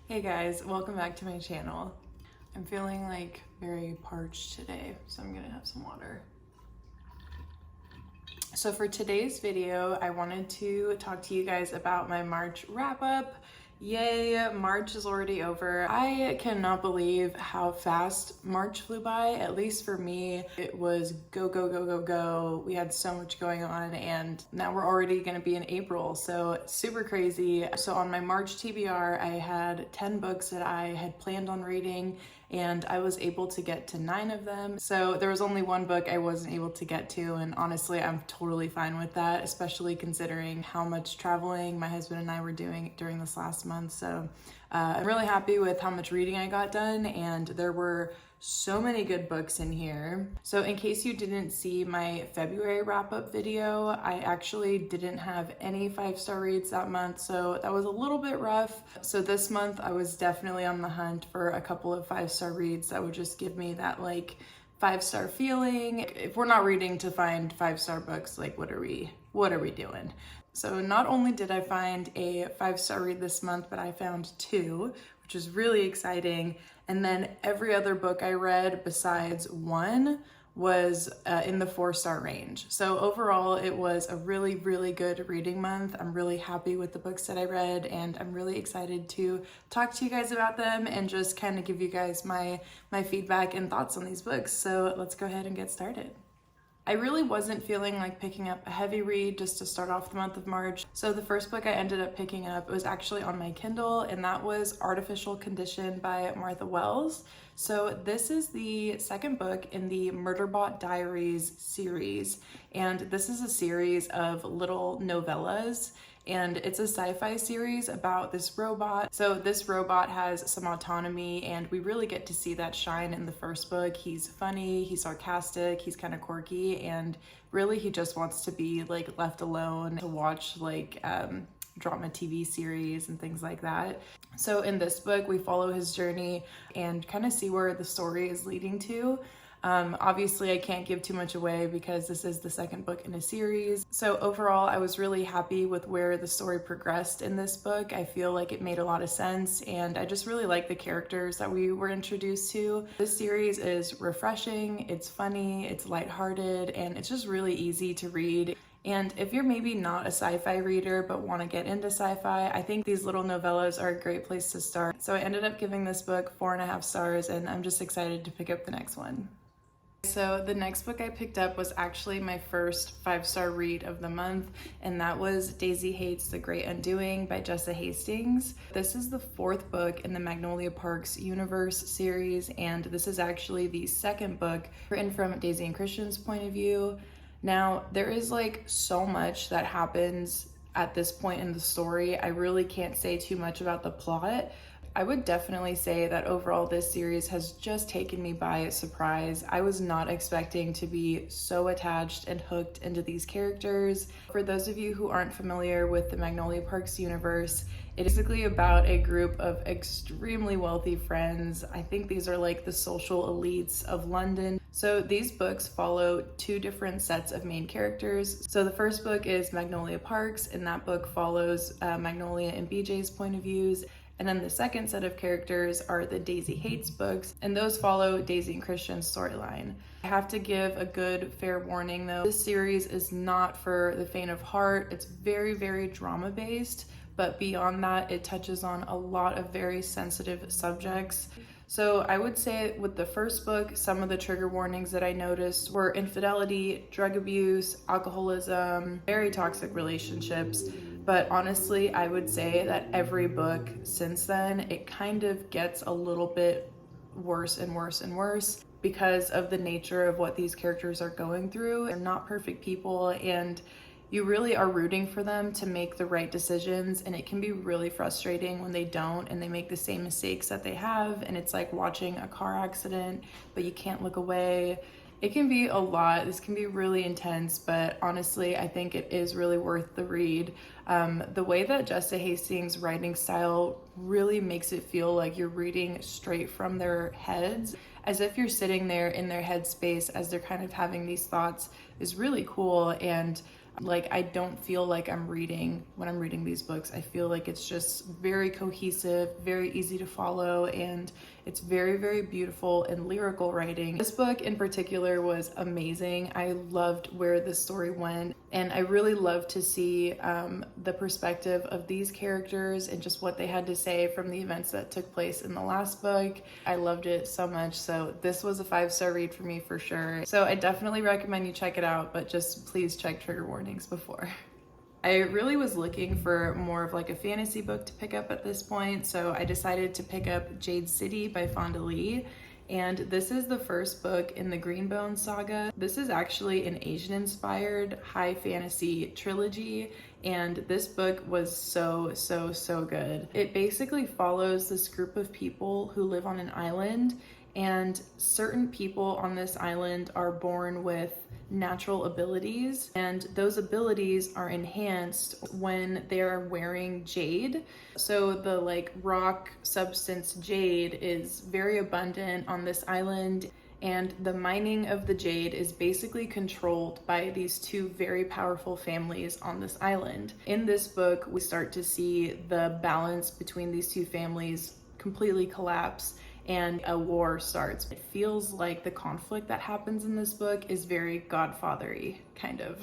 Hey guys, welcome back to my channel. I'm feeling like very parched today, so I'm gonna have some water. So for today's video, I wanted to talk to you guys about my March wrap up. Yay, March is already over. I cannot believe how fast March flew by, at least for me. It was go, go, go, go, go. We had so much going on and now we're already gonna be in April, so super crazy. So on my March TBR, I had 10 books that I had planned on reading and I was able to get to 9 of them. So there was only one book I wasn't able to get to, and honestly, I'm totally fine with that, especially considering how much traveling my husband and I were doing during this last month. So I'm really happy with how much reading I got done, and there were so many good books in here. So in case you didn't see my February wrap-up video, I actually didn't have any 5-star reads that month, so that was a little bit rough. So this month I was definitely on the hunt for a couple of 5-star reads that would just give me that like 5-star feeling. If we're not reading to find 5-star books, like what are we doing? So not only did I find a 5-star read this month, but I found 2, which is really exciting. And then every other book I read besides one was in the 4-star range. So overall, it was a really, really good reading month. I'm really happy with the books that I read, and I'm really excited to talk to you guys about them and just kind of give you guys my feedback and thoughts on these books. So let's go ahead and get started. I really wasn't feeling like picking up a heavy read just to start off the month of March. So the first book I ended up picking up was actually on my Kindle, and that was Artificial Condition by Martha Wells. So this is the second book in the Murderbot Diaries series, and this is a series of little novellas. And it's a sci-fi series about this robot. So this robot has some autonomy, and we really get to see that shine in the first book. He's funny, he's sarcastic, he's kind of quirky, and really he just wants to be like left alone to watch like drama TV series and things like that. So in this book, we follow his journey and kind of see where the story is leading to. Obviously I can't give too much away because this is the second book in a series. So overall, I was really happy with where the story progressed in this book. I feel like it made a lot of sense, and I just really like the characters that we were introduced to. This series is refreshing, it's funny, it's lighthearted, and it's just really easy to read. And if you're maybe not a sci-fi reader but want to get into sci-fi, I think these little novellas are a great place to start. So I ended up giving this book 4.5 stars, and I'm just excited to pick up the next one. So the next book I picked up was actually my first 5-star read of the month, and that was Daisy Hates the Great Undoing by Jessa Hastings. This is the 4th book in the Magnolia Parks universe series, and this is actually the second book written from Daisy and Christian's point of view. Now, there is like so much that happens at this point in the story. I really can't say too much about the plot. I would definitely say that overall this series has just taken me by surprise. I was not expecting to be so attached and hooked into these characters. For those of you who aren't familiar with the Magnolia Parks universe, it is basically about a group of extremely wealthy friends. I think these are like the social elites of London. So these books follow 2 different sets of main characters. So the first book is Magnolia Parks, and that book follows Magnolia and BJ's point of views. And then the second set of characters are the Daisy Hates books, and those follow Daisy and Christian's storyline. I have to give a good fair warning though. This series is not for the faint of heart. It's very, very drama based, but beyond that, it touches on a lot of very sensitive subjects. So I would say with the first book, some of the trigger warnings that I noticed were infidelity, drug abuse, alcoholism, very toxic relationships. But honestly, I would say that every book since then, it kind of gets a little bit worse and worse and worse because of the nature of what these characters are going through. They're not perfect people, and you really are rooting for them to make the right decisions, and it can be really frustrating when they don't and they make the same mistakes that they have, and it's like watching a car accident, but you can't look away. It can be a lot. This can be really intense, but honestly, I think it is really worth the read. The way that Jessa Hastings' writing style really makes it feel like you're reading straight from their heads, as if you're sitting there in their headspace as they're kind of having these thoughts, is really cool. And Like, I don't feel like when I'm reading these books, I feel like it's just very cohesive, very easy to follow, and it's very, very beautiful and lyrical writing. This book in particular was amazing. I loved where the story went, and I really loved to see the perspective of these characters and just what they had to say from the events that took place in the last book. I loved it so much, so this was a 5-star read for me for sure. So I definitely recommend you check it out, but just please check trigger warnings before. I really was looking for more of like a fantasy book to pick up at this point, so I decided to pick up Jade City by Fonda Lee. And this is the first book in the Greenbone saga. This is actually an Asian-inspired high fantasy trilogy, and this book was so good. It basically follows this group of people who live on an island, and certain people on this island are born with natural abilities, and those abilities are enhanced when they're wearing jade. So the like rock substance jade is very abundant on this island, and the mining of the jade is basically controlled by these two very powerful families on this island. In this book, we start to see the balance between these two families completely collapse, and a war starts. It feels like the conflict that happens in this book is very Godfather-y, kind of.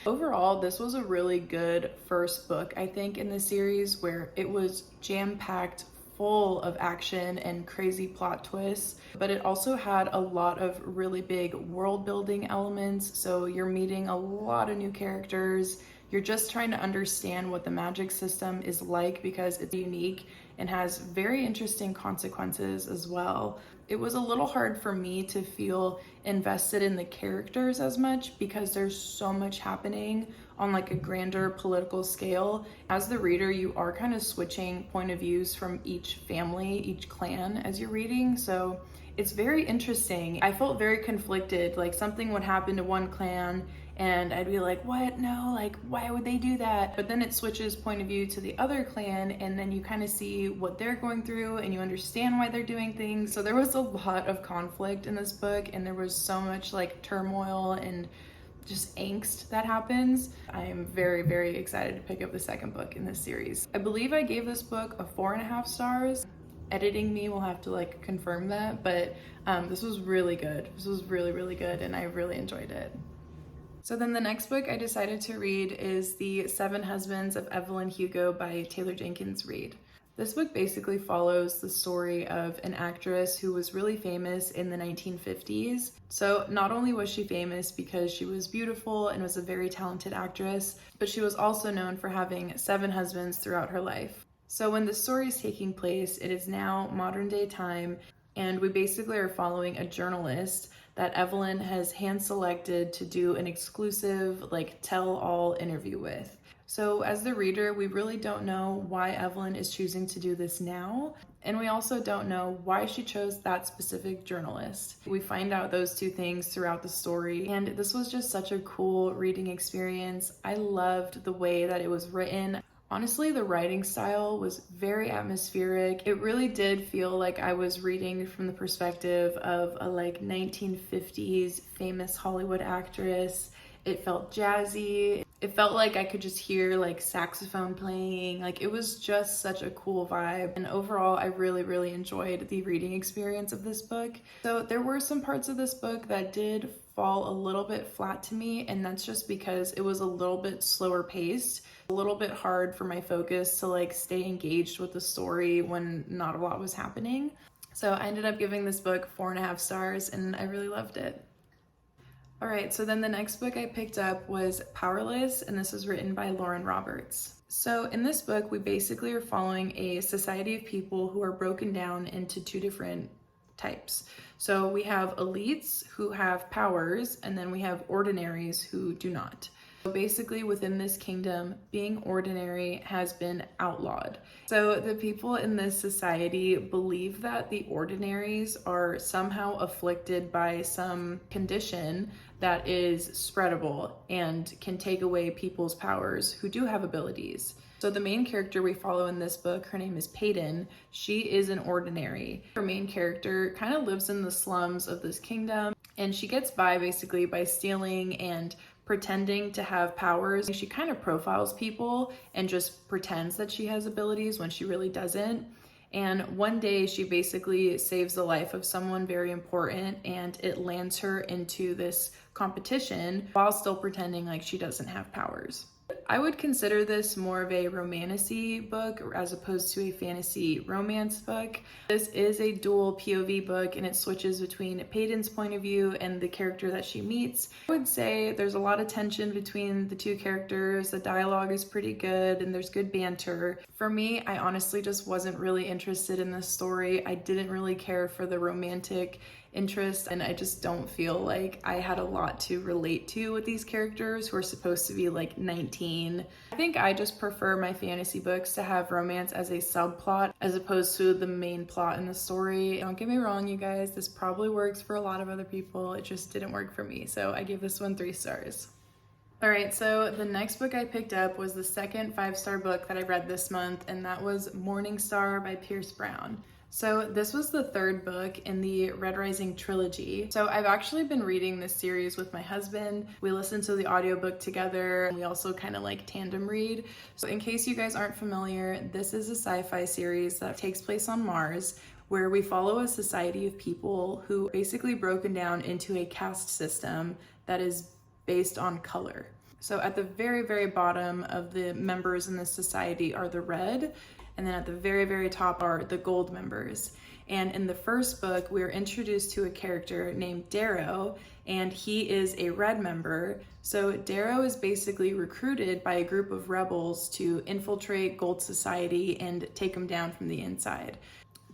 Overall, this was a really good first book, I think, in the series, where it was jam-packed full of action and crazy plot twists, but it also had a lot of really big world building elements. So you're meeting a lot of new characters. You're just trying to understand what the magic system is like because it's unique and has very interesting consequences as well. It was a little hard for me to feel invested in the characters as much because there's so much happening on like a grander political scale. As the reader, you are kind of switching point of views from each family, each clan as you're reading. So it's very interesting. I felt very conflicted, like something would happen to one clan and I'd be like, what? No, like, why would they do that? But then it switches point of view to the other clan, and then you kind of see what they're going through and you understand why they're doing things. So there was a lot of conflict in this book, and there was so much like turmoil and just angst that happens. I am very excited to pick up the second book in this series. I believe I gave this book a 4.5 stars. Editing me will have to like confirm that, but this was really good. This was really good, and I really enjoyed it. So then the next book I decided to read is The 7 Husbands of Evelyn Hugo by Taylor Jenkins Reid. This book basically follows the story of an actress who was really famous in the 1950s. So not only was she famous because she was beautiful and was a very talented actress, but she was also known for having 7 husbands throughout her life. So when the story is taking place, it is now modern day time, and we basically are following a journalist that Evelyn has hand-selected to do an exclusive, like, tell-all interview with. So as the reader, we really don't know why Evelyn is choosing to do this now, and we also don't know why she chose that specific journalist. We find out those two things throughout the story, and this was just such a cool reading experience. I loved the way that it was written. Honestly, the writing style was very atmospheric. It really did feel like I was reading from the perspective of a like 1950s famous Hollywood actress. It felt jazzy. It felt like I could just hear like saxophone playing. Like it was just such a cool vibe. And overall, I really enjoyed the reading experience of this book. So there were some parts of this book that did fall a little bit flat to me, and that's just because it was a little bit slower paced, a little bit hard for my focus to like stay engaged with the story when not a lot was happening. So I ended up giving this book 4.5 stars, and I really loved it. All right, so then the next book I picked up was Powerless, and this was written by Lauren Roberts. So in this book, we basically are following a society of people who are broken down into 2 different types. So we have elites who have powers, and then we have ordinaries who do not. So basically within this kingdom, being ordinary has been outlawed. So the people in this society believe that the ordinaries are somehow afflicted by some condition that is spreadable and can take away people's powers who do have abilities. So the main character we follow in this book, her name is Peyton. She is an ordinary. Her main character kind of lives in the slums of this kingdom, and she gets by basically by stealing and pretending to have powers. She kind of profiles people and just pretends that she has abilities when she really doesn't. And one day she basically saves the life of someone very important, and it lands her into this competition while still pretending like she doesn't have powers. I would consider this more of a romantasy book as opposed to a fantasy romance book. This is a dual POV book, and it switches between Peyton's point of view and the character that she meets. I would say there's a lot of tension between the two characters. The dialogue is pretty good and there's good banter. For me, I honestly just wasn't really interested in this story. I didn't really care for the romantic interest, and I just don't feel like I had a lot to relate to with these characters who are supposed to be like 19. I think I just prefer my fantasy books to have romance as a subplot as opposed to the main plot in the story. Don't get me wrong, you guys, this probably works for a lot of other people. It just didn't work for me, so I gave this one 3 stars. Alright, so the next book I picked up was the second 5-star book that I read this month, and that was Morning Star by Pierce Brown. So this was the 3rd book in the Red Rising trilogy. So I've actually been reading this series with my husband. We listened to the audiobook together, and we also kind of like tandem read. So in case you guys aren't familiar, this is a sci-fi series that takes place on Mars, where we follow a society of people who are basically broken down into a caste system that is based on color. So at the very, very bottom of the members in this society are the red, and then at the very, very top are the gold members. And in the first book, we are introduced to a character named Darrow, and he is a red member. So Darrow is basically recruited by a group of rebels to infiltrate Gold Society and take them down from the inside.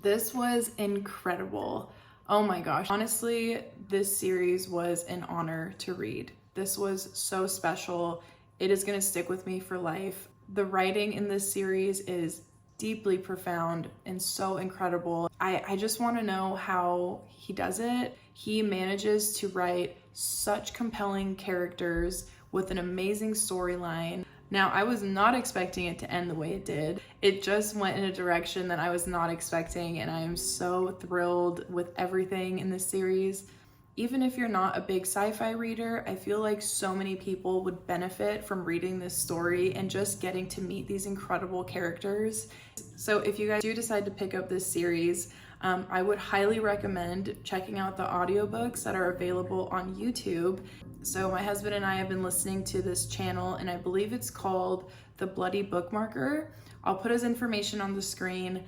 This was incredible. Oh my gosh. Honestly, this series was an honor to read. This was so special. It is gonna stick with me for life. The writing in this series is deeply profound and so incredible. I just want to know how he does it. He manages to write such compelling characters with an amazing storyline. Now, I was not expecting it to end the way it did. It just went in a direction that I was not expecting, and I am so thrilled with everything in this series. Even if you're not a big sci-fi reader, I feel like so many people would benefit from reading this story and just getting to meet these incredible characters. So if you guys do decide to pick up this series, I would highly recommend checking out the audiobooks that are available on YouTube. So my husband and I have been listening to this channel, and I believe it's called The Bloody Bookmarker. I'll put his information on the screen.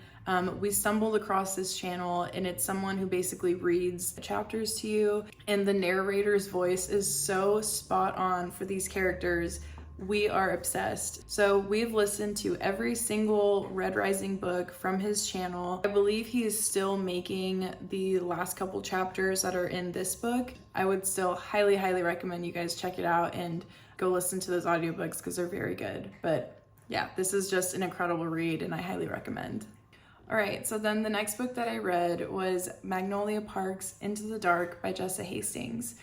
We stumbled across this channel, and it's someone who basically reads chapters to you, and the narrator's voice is so spot on for these characters. We are obsessed. So we've listened to every single Red Rising book from his channel. I believe he is still making the last couple chapters that are in this book. I would still highly, highly recommend you guys check it out and go listen to those audiobooks because they're very good. But yeah, this is just an incredible read, and I highly recommend. All right, so then the next book that I read was Magnolia Parks Into the Dark by Jessa Hastings.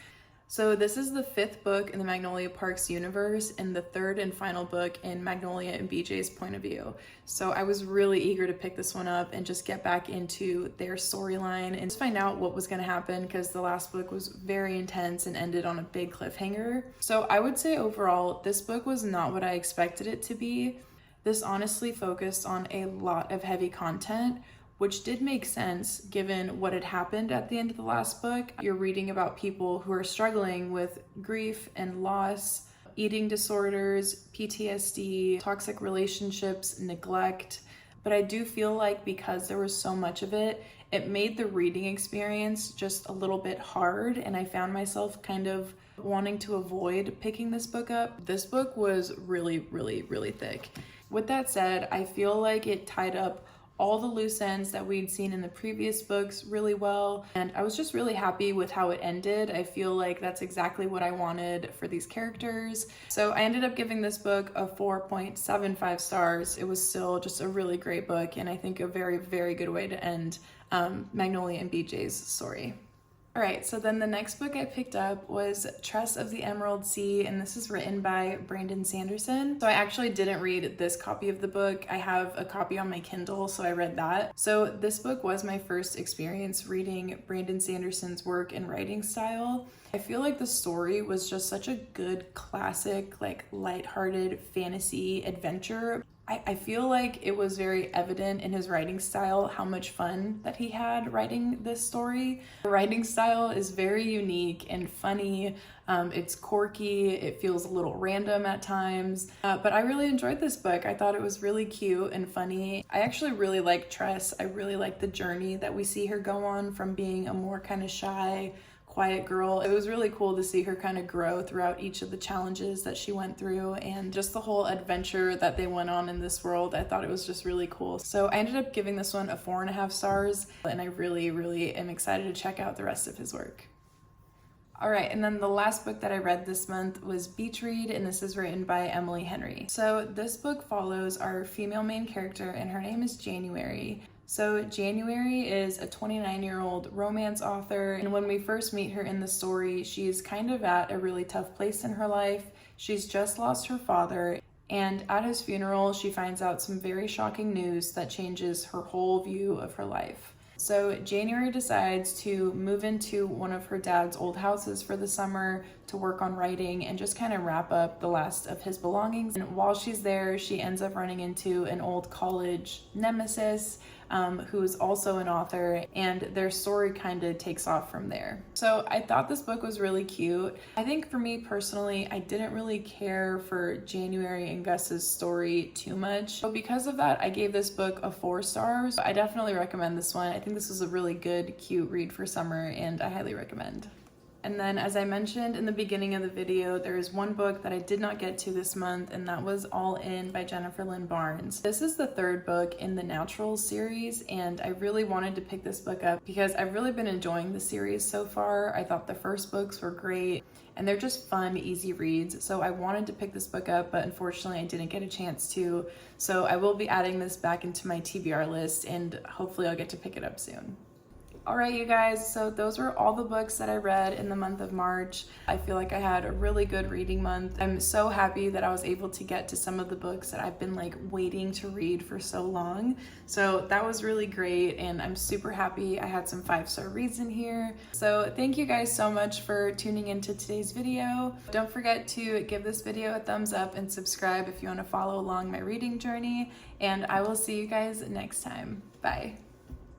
So this is the 5th book in the Magnolia Parks universe and the 3rd and final book in Magnolia and BJ's point of view. So I was really eager to pick this one up and just get back into their storyline and just find out what was going to happen, because the last book was very intense and ended on a big cliffhanger. So I would say overall, this book was not what I expected it to be. This honestly focused on a lot of heavy content, which did make sense given what had happened at the end of the last book. You're reading about people who are struggling with grief and loss, eating disorders, PTSD, toxic relationships, neglect. But I do feel like because there was so much of it, it made the reading experience just a little bit hard, and I found myself kind of wanting to avoid picking this book up. This book was really, really, really thick. With that said, I feel like it tied up all the loose ends that we'd seen in the previous books really well, and I was just really happy with how it ended. I feel like that's exactly what I wanted for these characters. So I ended up giving this book a 4.75 stars. It was still just a really great book, and I think a very, very good way to end Magnolia and BJ's story. All right, so then the next book I picked up was Tress of the Emerald Sea, and this is written by Brandon Sanderson. So I actually didn't read this copy of the book. I have a copy on my Kindle, so I read that. So this book was my first experience reading Brandon Sanderson's work and writing style. I feel like the story was just such a good classic, like lighthearted fantasy adventure. I feel like it was very evident in his writing style how much fun that he had writing this story. The writing style is very unique and funny. It's quirky, it feels a little random at times, but I really enjoyed this book. I thought it was really cute and funny. I actually really like Tress. I really like the journey that we see her go on from being a more kind of shy, quiet girl. It was really cool to see her kind of grow throughout each of the challenges that she went through, and just the whole adventure that they went on in this world. I thought it was just really cool. So I ended up giving this one a 4.5 stars, and I really am excited to check out the rest of his work. All right, and then the last book that I read this month was Beach Read, and this is written by Emily Henry. So this book follows our female main character, and her name is January. So January is a 29-year-old romance author, and when we first meet her in the story, she's kind of at a really tough place in her life. She's just lost her father, and at his funeral, she finds out some very shocking news that changes her whole view of her life. So January decides to move into one of her dad's old houses for the summer to work on writing and just kind of wrap up the last of his belongings. And while she's there, she ends up running into an old college nemesis who is also an author, and their story kind of takes off from there. So I thought this book was really cute. I think for me personally, I didn't really care for January and Gus's story too much. So because of that, I gave this book a 4 stars. I definitely recommend this one. I think this was a really good, cute read for summer, and I highly recommend. And then, as I mentioned in the beginning of the video, there is one book that I did not get to this month, and that was All In by Jennifer Lynn Barnes. This is the 3rd book in the Naturals series, and I really wanted to pick this book up because I've really been enjoying the series so far. I thought the first books were great, and they're just fun, easy reads. So I wanted to pick this book up, but unfortunately I didn't get a chance to. So I will be adding this back into my TBR list, and hopefully I'll get to pick it up soon. All right, you guys, so those were all the books that I read in the month of March. I feel like I had a really good reading month. I'm so happy that I was able to get to some of the books that I've been like waiting to read for so long. So that was really great, and I'm super happy I had some 5-star reads in here. So thank you guys so much for tuning into today's video. Don't forget to give this video a thumbs up and subscribe if you want to follow along my reading journey, and I will see you guys next time. Bye.